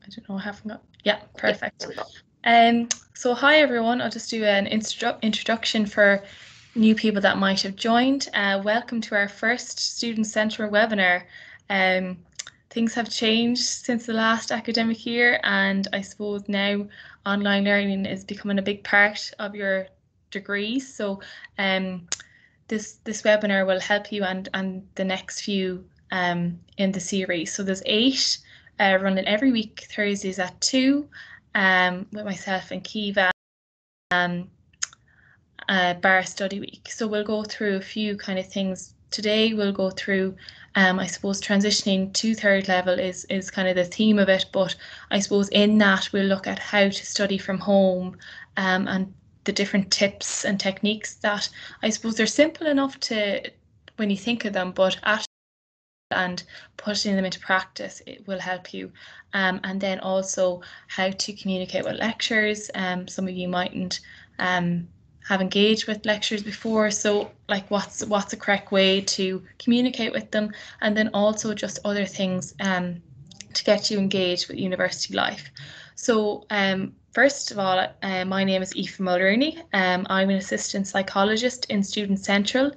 I don't know, I haven't got, yeah, Yeah, perfect. there we go. So hi everyone, I'll just do an introduction for new people that might have joined. Welcome to our first Student Central webinar. Um, things have changed since the last academic year, and I suppose now online learning is becoming a big part of your degrees. So um, this webinar will help you and the next few in the series. So there's 8 running every week, Thursdays at 2, with myself and Keeva, um, bar study week. So we'll go through a few kind of things today. We'll go through, I suppose, transitioning to third level is kind of the theme of it. But I suppose in that we'll look at how to study from home, and the different tips and techniques that I suppose they're simple enough to when you think of them, but actually and putting them into practice, it will help you. And then also how to communicate with lecturers. Some of you mightn't have engaged with lecturers before, so like what's the correct way to communicate with them, and then also just other things to get you engaged with university life. So first of all, my name is Aoife Mulrooney. I'm an assistant psychologist in Student Central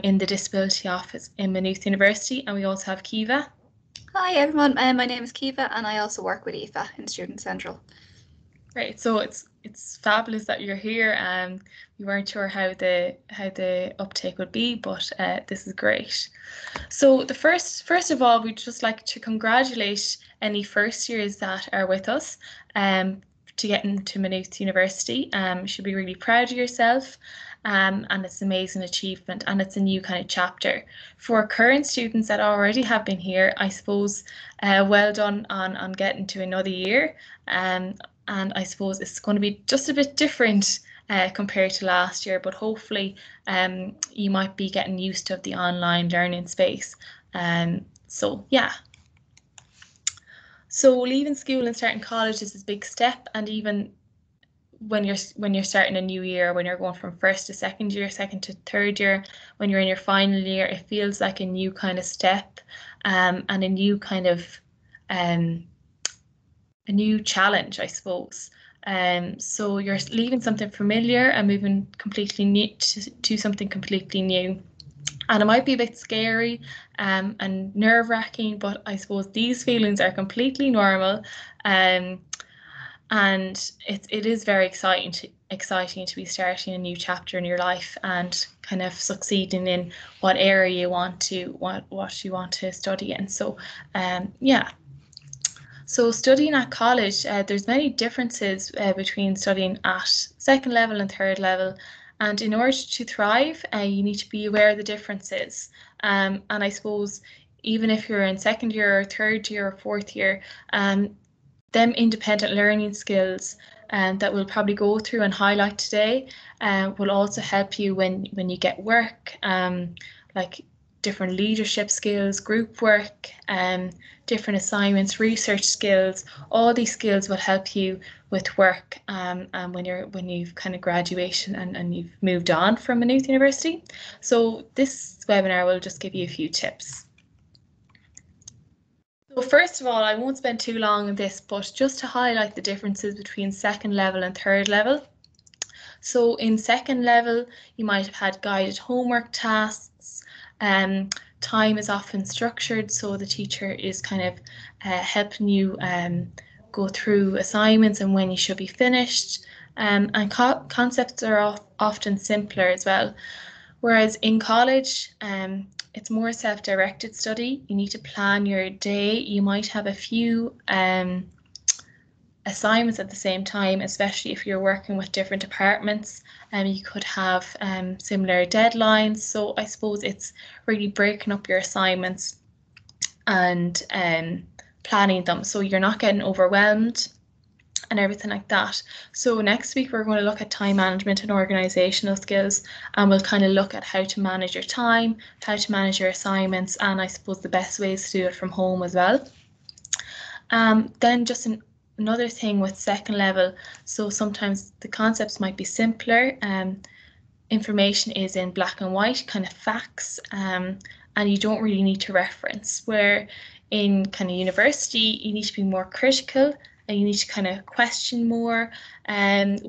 in the Disability Office in Maynooth University, and we also have Keeva. Hi everyone, my name is Keeva and I also work with Aoife in Student Central. Great. So it's fabulous that you're here. We weren't sure how the uptake would be, but this is great. So the first of all, we'd just like to congratulate any first years that are with us to get into Maynooth University. You should be really proud of yourself. And it's an amazing achievement, and it's a new kind of chapter. For current students that already have been here, I suppose, well done on getting to another year. And I suppose it's going to be just a bit different compared to last year, but hopefully you might be getting used to the online learning space. So yeah. So leaving school and starting college is a big step, and even when you're starting a new year, when you're going from first to second year, second to third year, when you're in your final year, it feels like a new kind of step, and a new kind of um, a new challenge, I suppose. So you're leaving something familiar and moving completely new to something completely new. And it might be a bit scary and nerve-wracking, but I suppose these feelings are completely normal. Um, and it is very exciting to be starting a new chapter in your life and kind of succeeding in what area you want to what you want to study in. So yeah. So studying at college, there's many differences between studying at second level and third level. And in order to thrive, you need to be aware of the differences. And I suppose even if you're in second year or third year or fourth year, them independent learning skills that we'll probably go through and highlight today will also help you when you get work, like different leadership skills, group work, different assignments, research skills. All these skills will help you with work and when you've kind of graduation and you've moved on from Maynooth University. So this webinar will just give you a few tips. So first of all, I won't spend too long on this, but just to highlight the differences between second level and third level. So in second level, you might have had guided homework tasks. Time is often structured, so the teacher is kind of helping you go through assignments and when you should be finished. And concepts are often simpler as well. Whereas in college, it's more self-directed study. You need to plan your day. You might have a few assignments at the same time, especially if you're working with different departments. You could have similar deadlines. So I suppose it's really breaking up your assignments and planning them so you're not getting overwhelmed and everything like that. So next week we're going to look at time management and organizational skills, and we'll kind of look at how to manage your time, how to manage your assignments, and I suppose the best ways to do it from home as well. Then just another thing with second level, so sometimes the concepts might be simpler. Information is in black and white, kind of facts, and you don't really need to reference. Where in kind of university, you need to be more critical and you need to kind of question more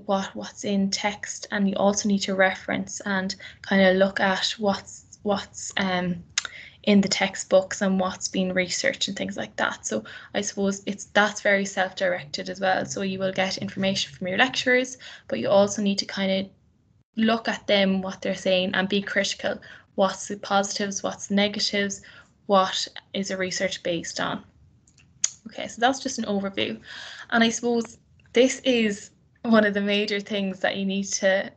what's in text, and you also need to reference and kind of look at what's in the textbooks and what's been researched and things like that. So I suppose that's very self-directed as well. So you will get information from your lecturers, but you also need to kind of look at them, what they're saying, and be critical. What's the positives, what's the negatives, what is the research based on? Okay, so that's just an overview. And I suppose this is one of the major things that you need to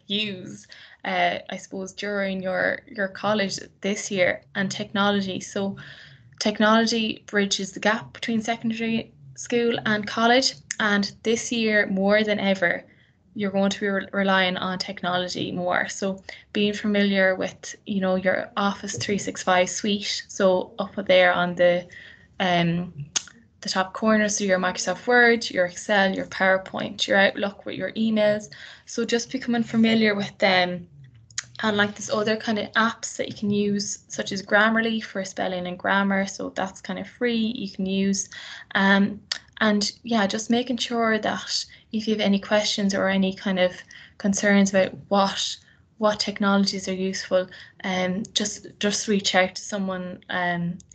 use I suppose during your college this year, and technology. So technology bridges the gap between secondary school and college, and this year more than ever you're going to be relying on technology more. So being familiar with your Office 365 suite, so up there on the top corner, so your Microsoft Word, your Excel, your PowerPoint, your Outlook with your emails. So just becoming familiar with them, and like there's other kind of apps that you can use, such as Grammarly for spelling and grammar, so that's kind of free, you can use. And yeah, just making sure that if you have any questions or any kind of concerns about what technologies are useful, just reach out to someone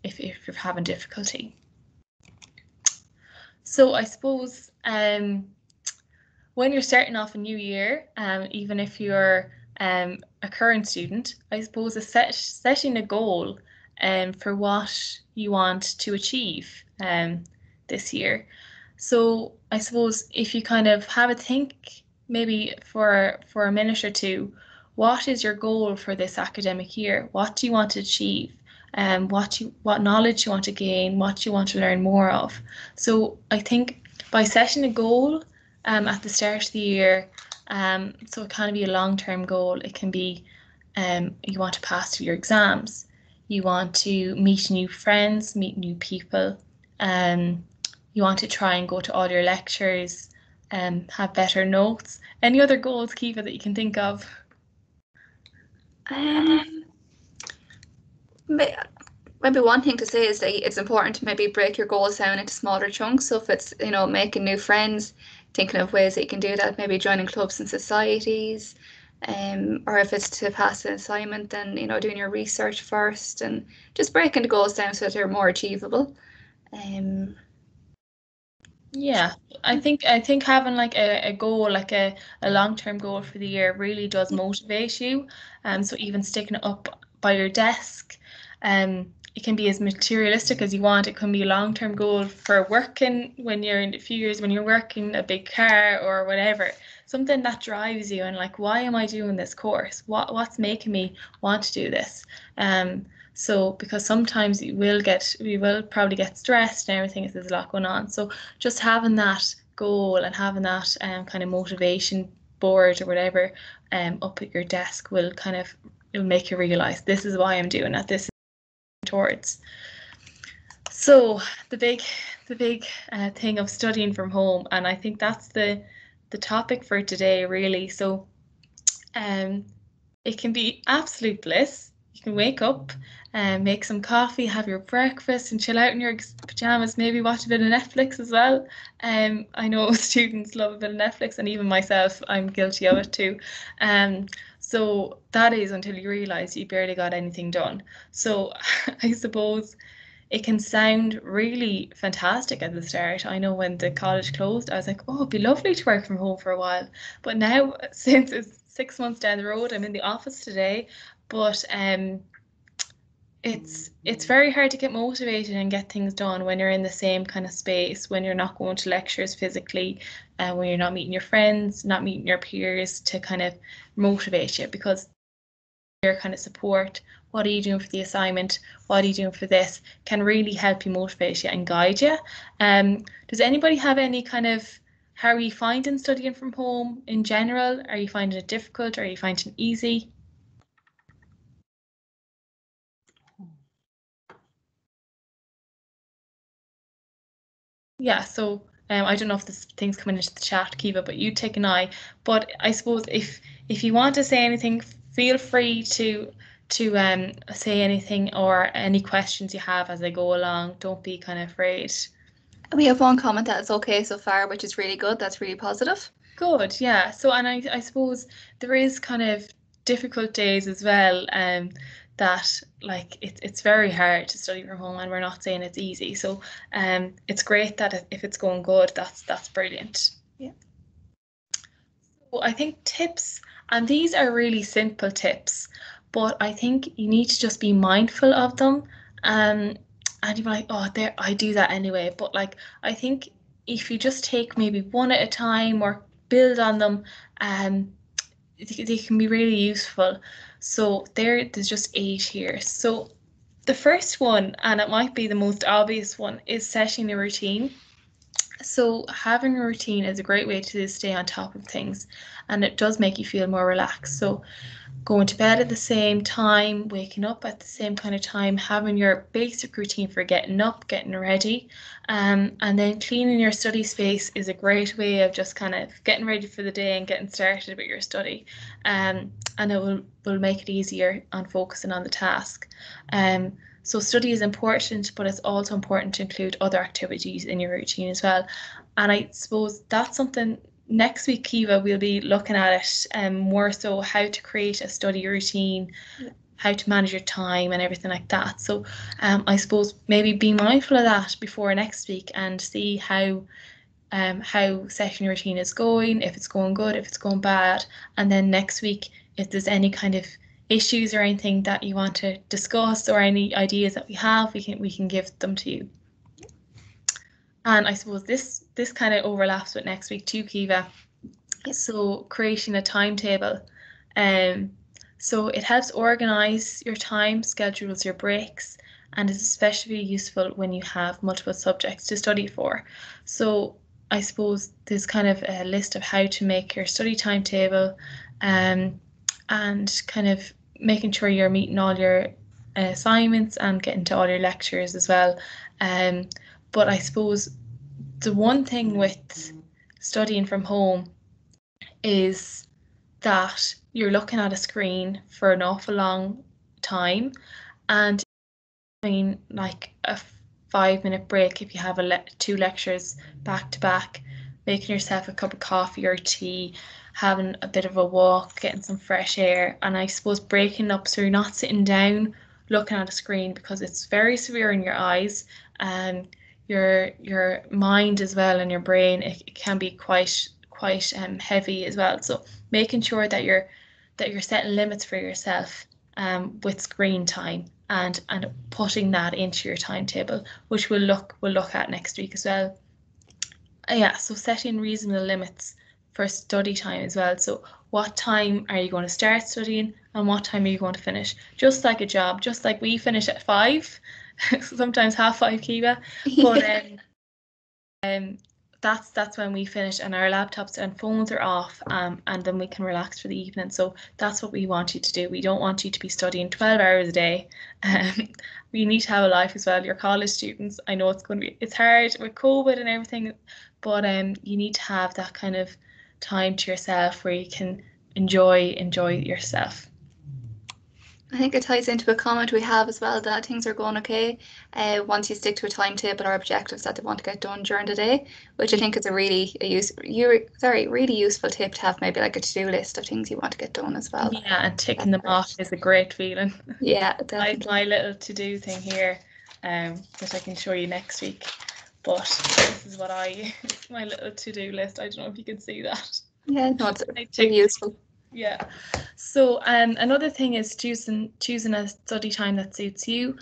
if you're having difficulty. So I suppose when you're starting off a new year, even if you're a current student, I suppose setting a goal for what you want to achieve this year. So I suppose if you kind of have a think, maybe for a minute or two, what is your goal for this academic year? What do you want to achieve? What knowledge you want to gain, what you want to learn more of. So I think by setting a goal at the start of the year, so it can be a long-term goal. It can be you want to pass through your exams, you want to meet new friends, meet new people, you want to try and go to all your lectures, have better notes. Any other goals, Keeva, that you can think of? Maybe one thing to say is that it's important to maybe break your goals down into smaller chunks. So if it's, making new friends, thinking of ways that you can do that, maybe joining clubs and societies, or if it's to pass an assignment, then, doing your research first and just breaking the goals down so that they're more achievable. Yeah, I think having like a goal, like a long-term goal for the year really does motivate you. So even sticking it up by your desk, it can be as materialistic as you want. It can be a long-term goal for working when you're in a few years, when you're working a big car or whatever. Something that drives you and like, why am I doing this course? What's making me want to do this? So because sometimes we will probably get stressed and everything if there's a lot going on. So just having that goal and having that kind of motivation board or whatever up at your desk it'll make you realize this is why I'm doing it. This is towards. So the big thing of studying from home, and I think that's the topic for today really. So it can be absolute bliss. You can wake up and make some coffee, have your breakfast, and chill out in your pajamas. Maybe watch a bit of Netflix as well. I know students love a bit of Netflix, and even myself, I'm guilty of it too. So that is until you realise you barely got anything done. So I suppose it can sound really fantastic at the start. I know when the college closed, I was like, oh, it'd be lovely to work from home for a while. But now, since it's 6 months down the road, I'm in the office today, but it's very hard to get motivated and get things done when you're in the same kind of space, when you're not going to lectures physically, when you're not meeting your friends, not meeting your peers to kind of motivate you, because your kind of support, what are you doing for the assignment, what are you doing for this, can really help you motivate you and guide you. Does anybody have any kind of, how are you finding studying from home in general? Are you finding it difficult? Are you finding it easy? Yeah, so I don't know if this thing's coming into the chat, Kiva, but you take an eye. But I suppose if you want to say anything, feel free to say anything or any questions you have as I go along. Don't be kind of afraid. We have one comment that it's okay so far, which is really good. That's really positive. Good, yeah. So, and I suppose there is kind of difficult days as well, that like it's very hard to study from home, and we're not saying it's easy. So, it's great that if it's going good, that's brilliant. Yeah. So I think tips, and these are really simple tips, but I think you need to just be mindful of them. And you're like, oh, there, I do that anyway. But like, I think if you just take maybe one at a time or build on them, um, they can be really useful. So there's just 8 here. So the first one, and it might be the most obvious one, is setting a routine. So having a routine is a great way to stay on top of things, and it does make you feel more relaxed. So going to bed at the same time, waking up at the same kind of time, having your basic routine for getting up, getting ready, and then cleaning your study space is a great way of just kind of getting ready for the day and getting started with your study. And it will make it easier on focusing on the task. So study is important, but it's also important to include other activities in your routine as well. And I suppose that's something next week, Keeva, we'll be looking at it more so how to create a study routine, how to manage your time and everything like that. So I suppose maybe be mindful of that before next week and see how session routine is going, if it's going good, if it's going bad. And then next week, if there's any kind of issues or anything that you want to discuss or any ideas that we have, we can give them to you. And I suppose this kind of overlaps with next week too, Keeva. So creating a timetable. So it helps organize your time, schedules your breaks, and is especially useful when you have multiple subjects to study for. So I suppose there's kind of a list of how to make your study timetable, and kind of making sure you're meeting all your assignments and getting to all your lectures as well. But I suppose the one thing with studying from home is that you're looking at a screen for an awful long time, and I mean like a 5-minute break if you have two lectures back to back, making yourself a cup of coffee or tea, having a bit of a walk, getting some fresh air, and I suppose breaking up so you're not sitting down looking at a screen because it's very severe in your eyes and your mind as well and your brain. It can be quite heavy as well. So making sure that you're setting limits for yourself with screen time and putting that into your timetable, which we'll look at next week as well. Yeah, so setting reasonable limits for study time as well. So what time are you going to start studying and what time are you going to finish? Just like a job, just like we finish at 5, sometimes 5:30, Keeva. But that's when we finish and our laptops and phones are off, and then we can relax for the evening. So that's what we want you to do. We don't want you to be studying 12 hours a day. We need to have a life as well. You're college students. I know it's hard with COVID and everything, but you need to have that kind of time to yourself where you can enjoy yourself. I think it ties into a comment we have as well that things are going okay once you stick to a timetable or objectives that they want to get done during the day, which I think is a really useful tip to have, maybe like a to-do list of things you want to get done as well. Yeah, and ticking them off is a great feeling. Yeah, definitely. my little to-do thing here, that I can show you next week. But this is what my little to-do list. I don't know if you can see that. Yeah, no, it's really useful. Yeah. So another thing is choosing a study time that suits you.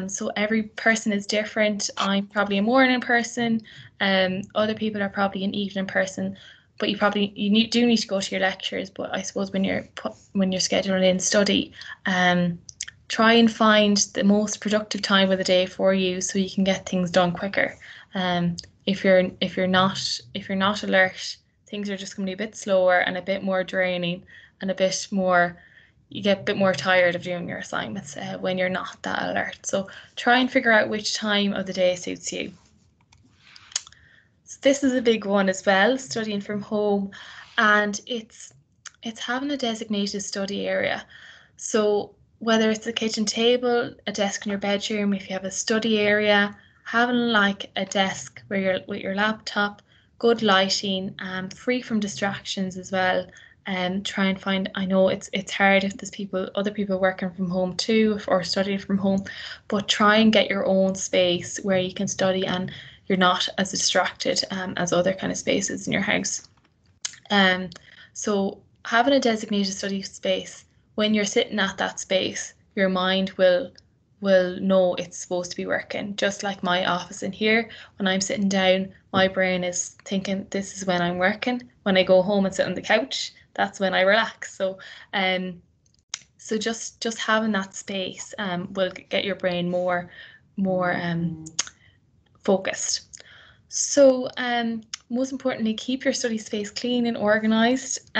So every person is different. I'm probably a morning person. Other people are probably an evening person. But you do need to go to your lectures. But I suppose when you're scheduling in study, try and find the most productive time of the day for you so you can get things done quicker. If you're not alert, things are just going to be a bit slower and a bit more draining and you get a bit more tired of doing your assignments when you're not that alert. So try and figure out which time of the day suits you. So this is a big one as well, studying from home, and it's having a designated study area. So whether it's a kitchen table, a desk in your bedroom, if you have a study area, having like a desk where you're with your laptop, good lighting, free from distractions as well. And try and find, I know it's hard if there's other people working from home too, or studying from home, but try and get your own space where you can study and you're not as distracted as other kind of spaces in your house. So having a designated study space, when you're sitting at that space, your mind will know it's supposed to be working. Just like my office in here, when I'm sitting down, my brain is thinking this is when I'm working. When I go home and sit on the couch, that's when I relax. So just having that space will get your brain more focused. So most importantly, keep your study space clean and organized.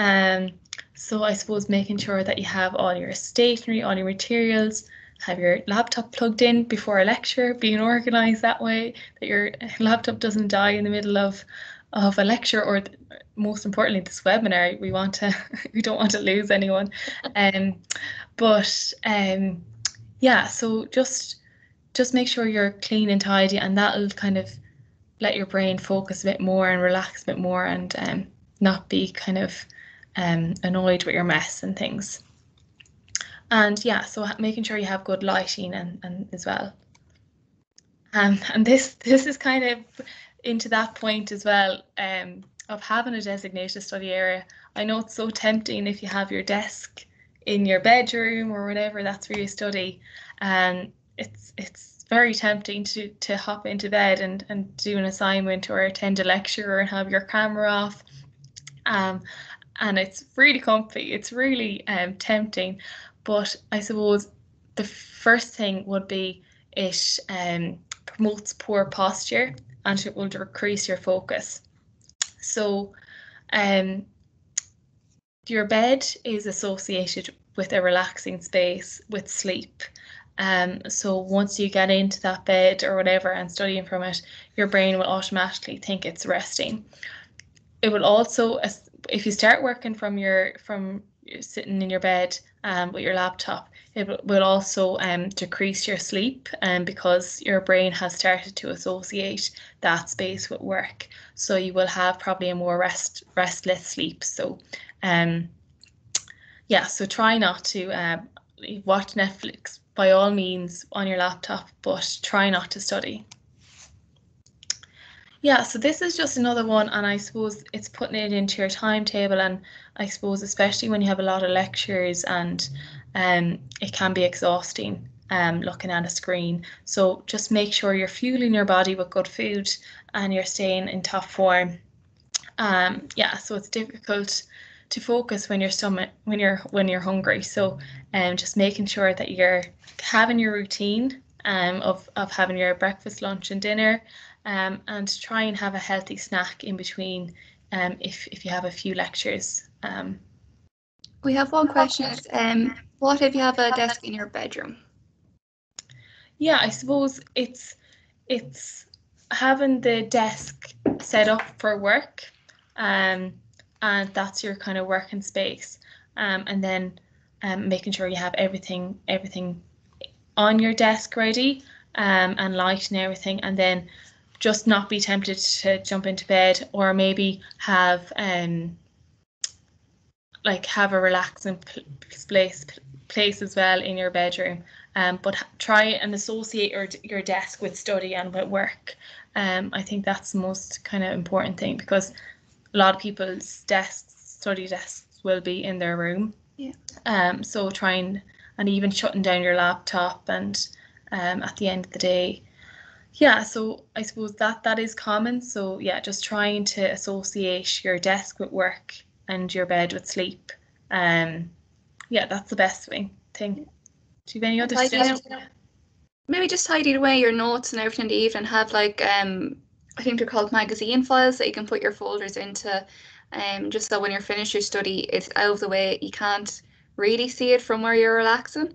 So I suppose making sure that you have all your stationery, all your materials, have your laptop plugged in before a lecture, being organized that way, that your laptop doesn't die in the middle of a lecture, or most importantly, this webinar. We don't want to lose anyone. Yeah, so just make sure you're clean and tidy, and that'll kind of let your brain focus a bit more and relax a bit more, and not be kind of annoyed with your mess and things. And yeah, so making sure you have good lighting and as well. And this is kind of into that point as well, of having a designated study area. I know it's so tempting if you have your desk in your bedroom or whatever, that's where you study. And it's very tempting to hop into bed and do an assignment or attend a lecture and have your camera off. And it's really comfy. It's really tempting. But I suppose the first thing would be it promotes poor posture and it will decrease your focus. So your bed is associated with a relaxing space with sleep. So once you get into that bed or whatever and studying from it, your brain will automatically think it's resting. It will also, if you start working from sitting in your bed with your laptop, it will also decrease your sleep, because your brain has started to associate that space with work. So you will have probably a more restless sleep. So yeah, so try not to watch Netflix by all means on your laptop, but try not to study. Yeah, so this is just another one, and I suppose it's putting it into your timetable, and I suppose especially when you have a lot of lectures, and it can be exhausting looking at a screen. So just make sure you're fueling your body with good food and you're staying in top form. Yeah, so it's difficult to focus when you're hungry. So just making sure that you're having your routine of having your breakfast, lunch, and dinner. And try and have a healthy snack in between if you have a few lectures. We have one question. What if you have a desk in your bedroom? Yeah, I suppose it's having the desk set up for work, and that's your kind of working space, and then making sure you have everything on your desk ready, and light and everything, and then just not be tempted to jump into bed, or maybe have a relaxing place as well in your bedroom. But try and associate your desk with study and with work. I think that's the most kind of important thing, because a lot of people's study desks will be in their room. Yeah. So trying and even shutting down your laptop and at the end of the day. Yeah, so I suppose that is common. So yeah, just trying to associate your desk with work and your bed with sleep. Yeah, that's the best thing. Do you have any other suggestions? Maybe just tidy away your notes and everything in the evening. Have I think they're called magazine files that you can put your folders into, just so when you're finished your study, it's out of the way. You can't really see it from where you're relaxing,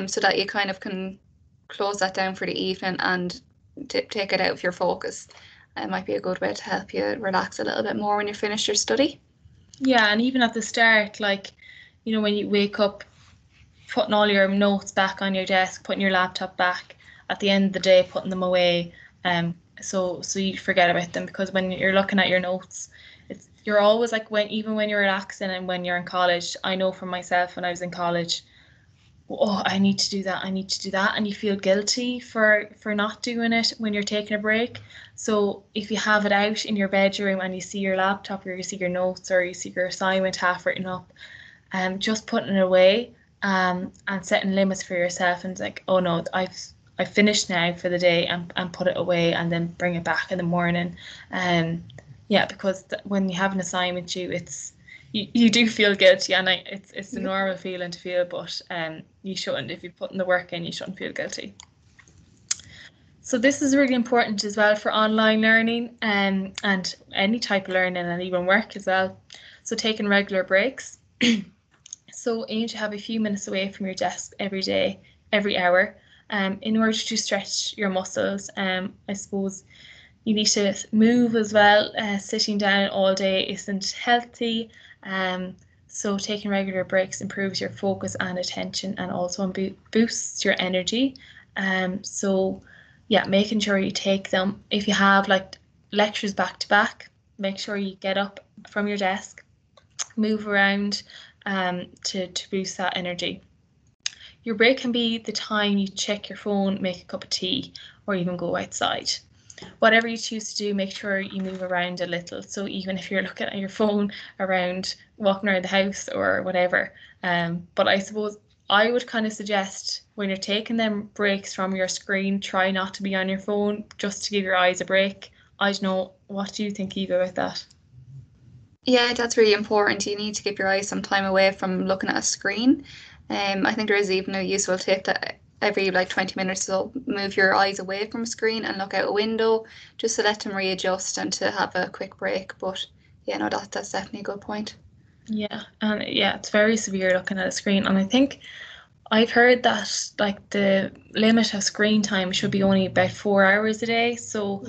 so that you kind of can close that down for the evening and take it out of your focus. It might be a good way to help you relax a little bit more when you finish your study. Yeah, and even at the start, when you wake up, putting all your notes back on your desk, putting your laptop back at the end of the day, putting them away, so you forget about them, because when you're looking at your notes, you're always like, even when you're relaxing and when you're in college, I know for myself when I was in college, oh, I need to do that, I need to do that, and you feel guilty for not doing it when you're taking a break. So if you have it out in your bedroom and you see your laptop, or you see your notes, or you see your assignment half written up, just putting it away, and setting limits for yourself, and it's like, oh no, I've finished now for the day, and put it away, and then bring it back in the morning. Yeah, because when you have an assignment due, you do feel guilty, and it's the normal feeling to feel, but you shouldn't. If you put in the work in, you shouldn't feel guilty. So this is really important as well for online learning, and any type of learning, and even work as well. So taking regular breaks. So aim to have a few minutes away from your desk every day, every hour, in order to stretch your muscles. I suppose you need to move as well. Sitting down all day isn't healthy. So taking regular breaks improves your focus and attention, and also boosts your energy. So yeah, making sure you take them. If you have like lectures back to back, make sure you get up from your desk, move around, to boost that energy. Your break can be the time you check your phone, make a cup of tea, or even go outside. Whatever you choose to do, make sure you move around a little. So even if you're looking at your phone around, walking around the house or whatever. But I suppose I would kind of suggest, when you're taking them breaks from your screen, try not to be on your phone, just to give your eyes a break. I don't know, what do you think, Eva, about that? Yeah, that's really important. You need to give your eyes some time away from looking at a screen. I think there is even a useful tip that every like 20 minutes or so, move your eyes away from a screen and look out a window, just to let them readjust and to have a quick break. But yeah, no, that's definitely a good point. Yeah, and yeah, it's very severe looking at a screen. And I think I've heard that like the limit of screen time should be only about 4 hours a day. So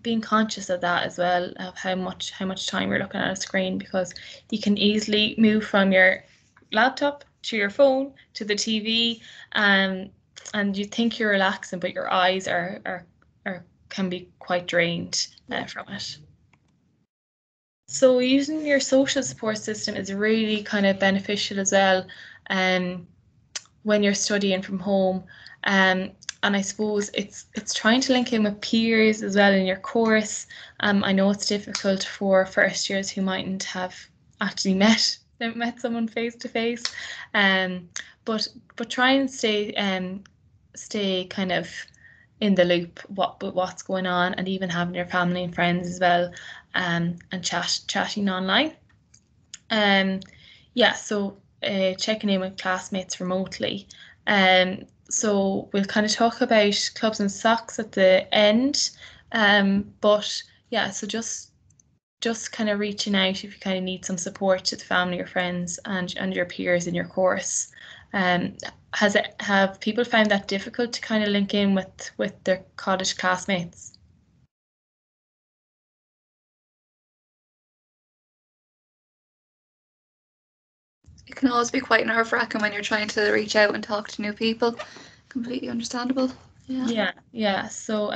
being conscious of that as well, of how much time you're looking at a screen, because you can easily move from your laptop to your phone to the TV, and you think you're relaxing, but your eyes are can be quite drained from it. So using your social support system is really kind of beneficial as well, um, when you're studying from home. Um, and I suppose it's trying to link in with peers as well in your course. I know it's difficult for first years who mightn't have actually met someone face to face, um, but try and stay kind of in the loop what's going on, and even having your family and friends as well, and chatting online. Um, yeah, so checking in with classmates remotely. So we'll kind of talk about clubs and socks at the end. But yeah, so just kind of reaching out if you kind of need some support to the family or friends, and your peers in your course. Um, have people found that difficult to kind of link in with their college classmates? It can always be quite nerve-wracking when you're trying to reach out and talk to new people. Completely understandable. Yeah. Yeah. So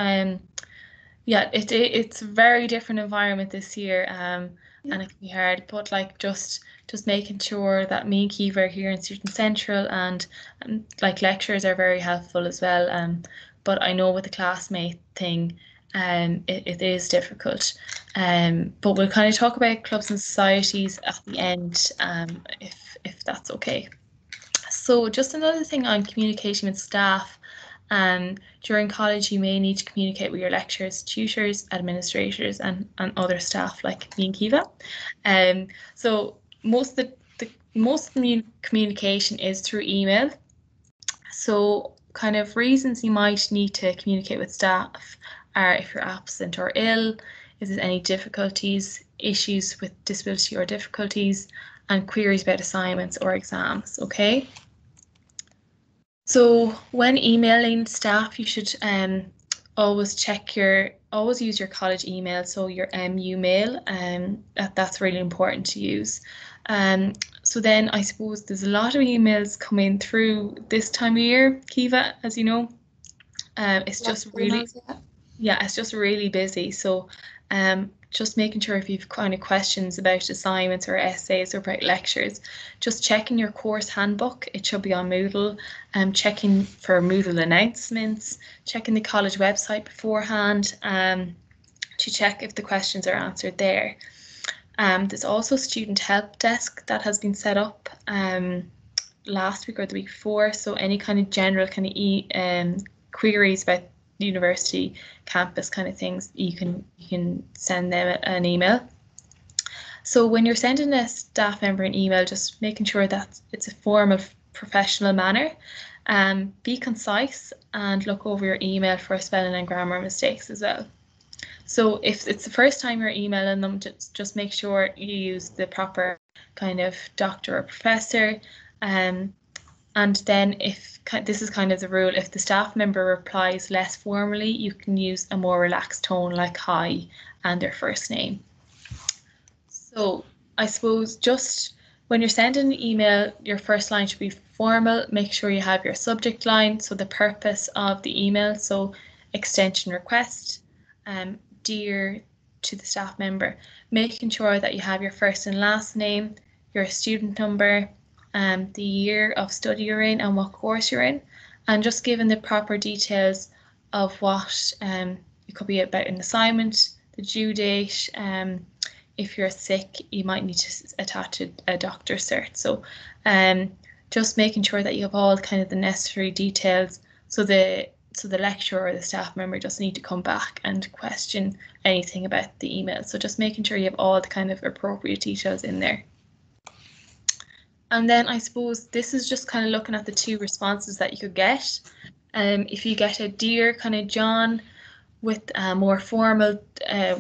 yeah, it's a very different environment this year, Yeah. and it can be hard. But like just making sure that me and Keith are here in Student Central, and like lecturers are very helpful as well. But I know with the classmate thing, it is difficult. But we'll kind of talk about clubs and societies at the end, if that's okay. So just another thing on communicating with staff. During college, you may need to communicate with your lecturers, tutors, administrators, and other staff like me and Kiva. So the most communication is through email. So kind of reasons you might need to communicate with staff are if you're absent or ill, if there's any difficulties, issues with disability or difficulties, and queries about assignments or exams, okay? So when emailing staff, you should always use your college email, so your MU mail, that's really important to use. Um, So then I suppose there's a lot of emails coming through this time of year, Kiva, as you know. It's Lots just of really, emails, yeah. yeah, it's just really busy. So just making sure if you've kind of questions about assignments or essays or about lectures, just checking your course handbook. It should be on Moodle. Checking for Moodle announcements, checking the college website beforehand to check if the questions are answered there. There's also student help desk that has been set up last week or the week before. So any kind of general kind of queries about university campus kind of things, you can send them an email. So when you're sending a staff member an email, just making sure that it's a form of professional manner. Be concise and look over your email for spelling and grammar mistakes as well. So if it's the first time you're emailing them, just make sure you use the proper kind of doctor or professor. And then if this is kind of the rule, if the staff member replies less formally, you can use a more relaxed tone like hi and their first name. So I suppose just when you're sending an email, your first line should be formal. Make sure you have your subject line, so the purpose of the email, so extension request, dear to the staff member, making sure that you have your first and last name, your student number, the year of study you're in and what course you're in, and just giving the proper details of what it could be about an assignment, the due date. If you're sick, you might need to attach a doctor's cert. So just making sure that you have all kind of the necessary details so the lecturer or the staff member doesn't need to come back and question anything about the email. So just making sure you have all the kind of appropriate details in there. And then I suppose this is just kind of looking at the two responses that you could get. If you get a dear kind of John with a more formal,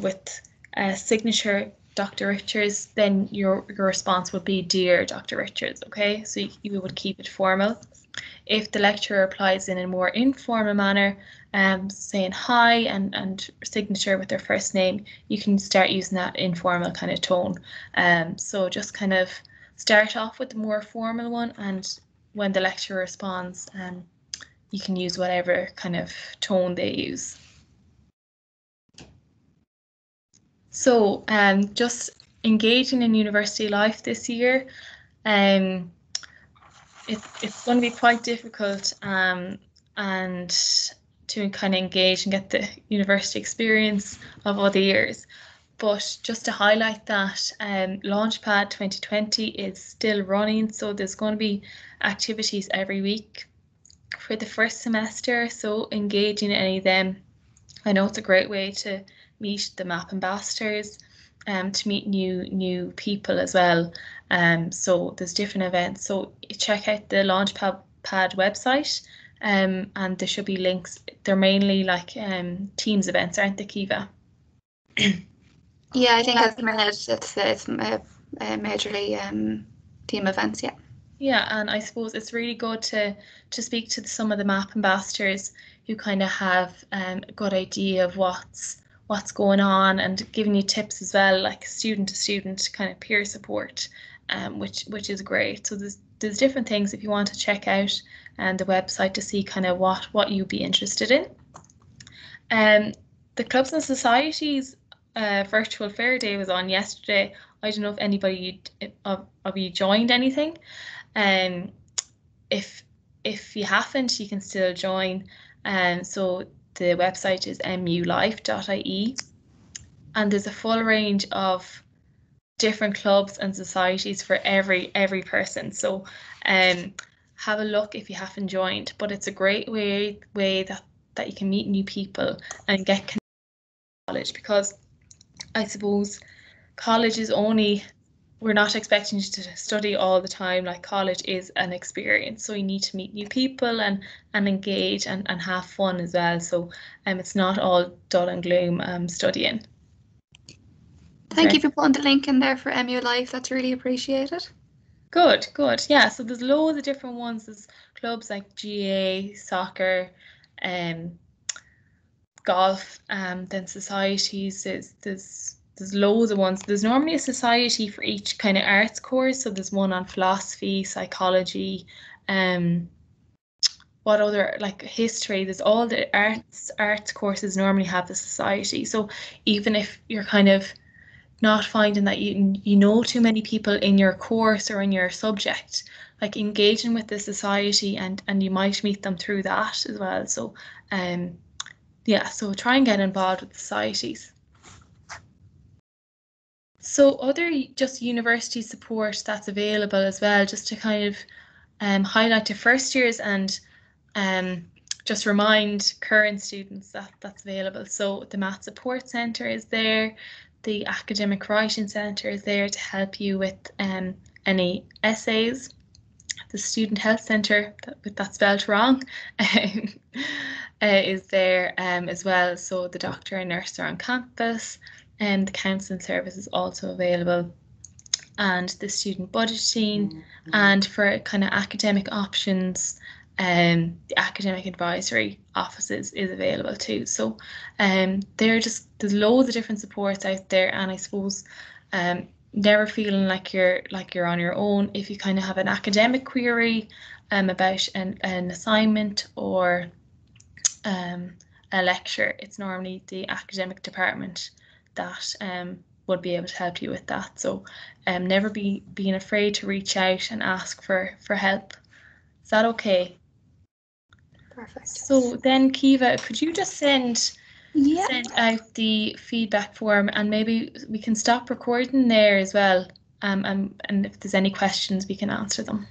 with a signature Dr. Richards, then your response would be dear Dr. Richards, okay? So you would keep it formal. If the lecturer replies in a more informal manner, saying hi and signature with their first name, you can start using that informal kind of tone. So just kind of start off with the more formal one, and when the lecturer responds, you can use whatever kind of tone they use. So just engaging in university life this year, it's going to be quite difficult and to kind of engage and get the university experience of other years. But just to highlight that, Launchpad 2020 is still running, so there's going to be activities every week for the first semester, so engaging in any of them. I know it's a great way to meet the MAP ambassadors, to meet new people as well. So there's different events. So check out the Launchpad website, and there should be links. They're mainly like Teams events, aren't they, Kiva? Yeah, I think as managed, it's majorly team events. Yeah. Yeah, and I suppose it's really good to speak to some of the MAP ambassadors who kind of have a good idea of what's going on and giving you tips as well, like student to student kind of peer support, which is great. So there's different things if you want to check out the website to see kind of what you'd be interested in. The Clubs and Societies virtual fair day was on yesterday. I don't know if anybody of you joined anything. If you haven't, you can still join. So the website is mulife.ie, and there's a full range of different clubs and societies for every person. So have a look if you haven't joined. But it's a great way that you can meet new people and get connected to college, because I suppose college is only, we're not expecting you to study all the time. Like, college is an experience, so you need to meet new people and engage and have fun as well. So it's not all dull and gloom studying. Thank you for putting the link in there for MU Life. That's really appreciated. Good. Yeah, so there's loads of different ones. There's clubs like GA, soccer, golf, then societies. There's there's loads of ones. There's normally a society for each kind of arts course. So there's one on philosophy, psychology, what other, like history. There's all the arts courses normally have the society. So even if you're kind of not finding that you know too many people in your course or in your subject, like engaging with the society, and you might meet them through that as well. So yeah, so try and get involved with societies. So other just university support that's available as well, just to kind of highlight to first years and just remind current students that that's available. So the Math Support Centre is there, the Academic Writing Centre is there to help you with any essays. The Student Health Centre, with that spelled wrong, is there as well. So the doctor and nurse are on campus, and the counselling service is also available, and the student budgeting, and for kind of academic options, the academic advisory offices is available too. So there's loads of different supports out there, and I suppose never feeling like you're on your own. If you kind of have an academic query about an assignment or a lecture, it's normally the academic department that would be able to help you with that. So never being afraid to reach out and ask for help. Is that okay? Perfect. So then, Keeva, could you just send out the feedback form, and maybe we can stop recording there as well. And if there's any questions, we can answer them.